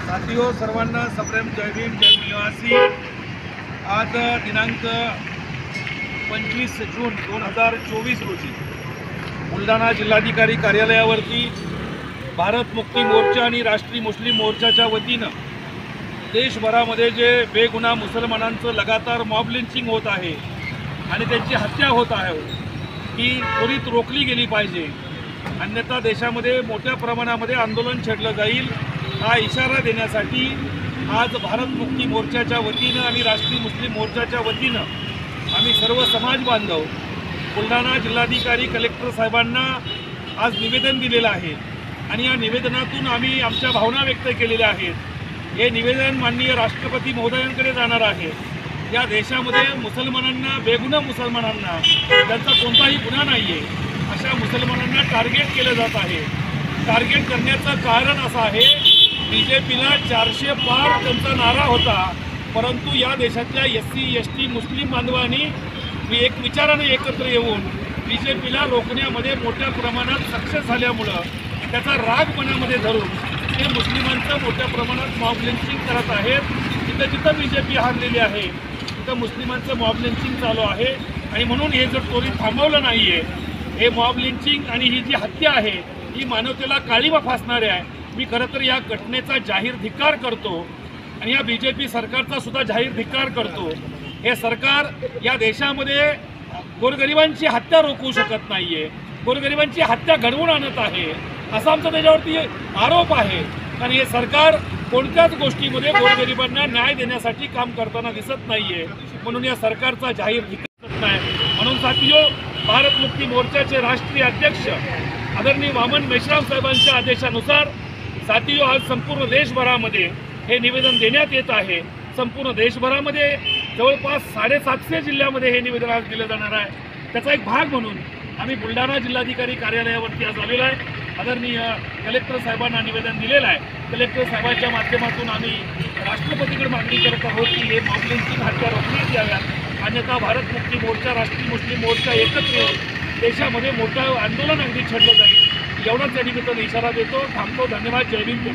साथियों, सर्वांना सप्रेम जय भीम जय निवासी। आज दिनांक 25 जून 2024 रोजी बुलढाणा जिल्हाधिकारी कार्यालयावरती भारत मुक्ती मोर्चा आणि राष्ट्रीय मुस्लिम मोर्चाच्या वतीनं देशभरामध्ये जे बेगुन्हा मुसलमानांचं लगातार मॉब लिंचिंग होत आहे आणि त्यांची हत्या होत आहे ही त्वरित रोखली गेली पाहिजे, अन्यथा देशामध्ये मोठ्या प्रमाणामध्ये आंदोलन छेडलं जाईल हा इशारा देण्यासाठी आज भारत मुक्ती मोर्चाच्या वतीनं आणि राष्ट्रीय मुस्लिम मोर्चाच्या वतीनं आम्ही सर्व समाज बांधव बुलढाणा जिल्हाधिकारी कलेक्टर साहेबांना आज निवेदन दिलेलं आहे आणि या निवेदनातून आम्ही आमच्या भावना व्यक्त केलेल्या आहेत। हे निवेदन माननीय राष्ट्रपती महोदयांकडे जाणार आहे। या देशामध्ये मुसलमानांना, बेगुन्हा मुसलमानांना, त्यांचा कोणताही गुन्हा नाही आहे, अशा मुसलमानांना टार्गेट केलं जात आहे। टार्गेट करण्याचं कारण असं आहे, बीजेपीला 400 पार त्यांचा नारा होता, परंतु या देशातल्या SC ST मुस्लिम बांधवांनी एक विचाराने एकत्र येऊन बीजेपीला रोखण्यामध्ये मोठ्या प्रमाणात सक्सेस झाल्यामुळं त्याचा राग मनामध्ये धरून ते मुस्लिमांचं मोठ्या प्रमाणात मॉब लिंचिंग करत आहेत। जिथं जिथं बीजेपी हारलेली आहे तिथं मुस्लिमांचं मॉब लिंचिंग चालू आहे आणि म्हणून हे जर त्वरित थांबवलं नाही आहे, हे मॉब लिंचिंग आणि ही जी हत्या आहे ही मानवतेला काळीमा फासणारी आहे। मी खरं तर या घटनेचा जाहीर धिक्कार करतो आणि या बीजेपी सरकारचा सुद्धा जाहीर धिक्कार करतो। हे सरकार या देशामध्ये गोरगरिबांची हत्या रोखू शकत नाही आहे, गोरगरिबांची हत्या घडवून आणत आहे असा आमचा त्याच्यावरती आरोप आहे। कारण हे सरकार कोणत्याच गोष्टीमध्ये गोरगरिबांना न्याय देण्यासाठी काम करताना दिसत नाही आहे, म्हणून या सरकारचा जाहीर धिक्कार करत नाही। म्हणून साथियों, भारत मुक्ती मोर्चाचे राष्ट्रीय अध्यक्ष आदरणीय वामन मेश्राम साहेबांच्या आदेशानुसार साथियों आज संपूर्ण देशभरामध्ये हे निवेदन देण्यात येत आहे। संपूर्ण देशभरामध्ये जवळपास 750 जिल्ह्यामध्ये हे निवेदन आज दिलं जाणार आहे। त्याचा एक भाग म्हणून आम्ही बुलढाणा जिल्हाधिकारी कार्यालयावरती आज आलेलो आहे। आदरणीय कलेक्टर साहेबांना निवेदन दिलेलं आहे। कलेक्टर साहेबांच्या माध्यमातून आम्ही राष्ट्रपतीकडे मागणी करत आहोत की हे मॉब लिंचिंग हत्या रोखण्यात याव्यात, अन्यथा भारत मुक्ती मोर्चा, राष्ट्रीय मुस्लिम मोर्चा एकत्र येऊन देशामध्ये मोठं आंदोलन अगदी छेडलं जाईल, एवढाच या निमित्ताने इशारा देतो। थांबतो। धन्यवाद। जय भीम जय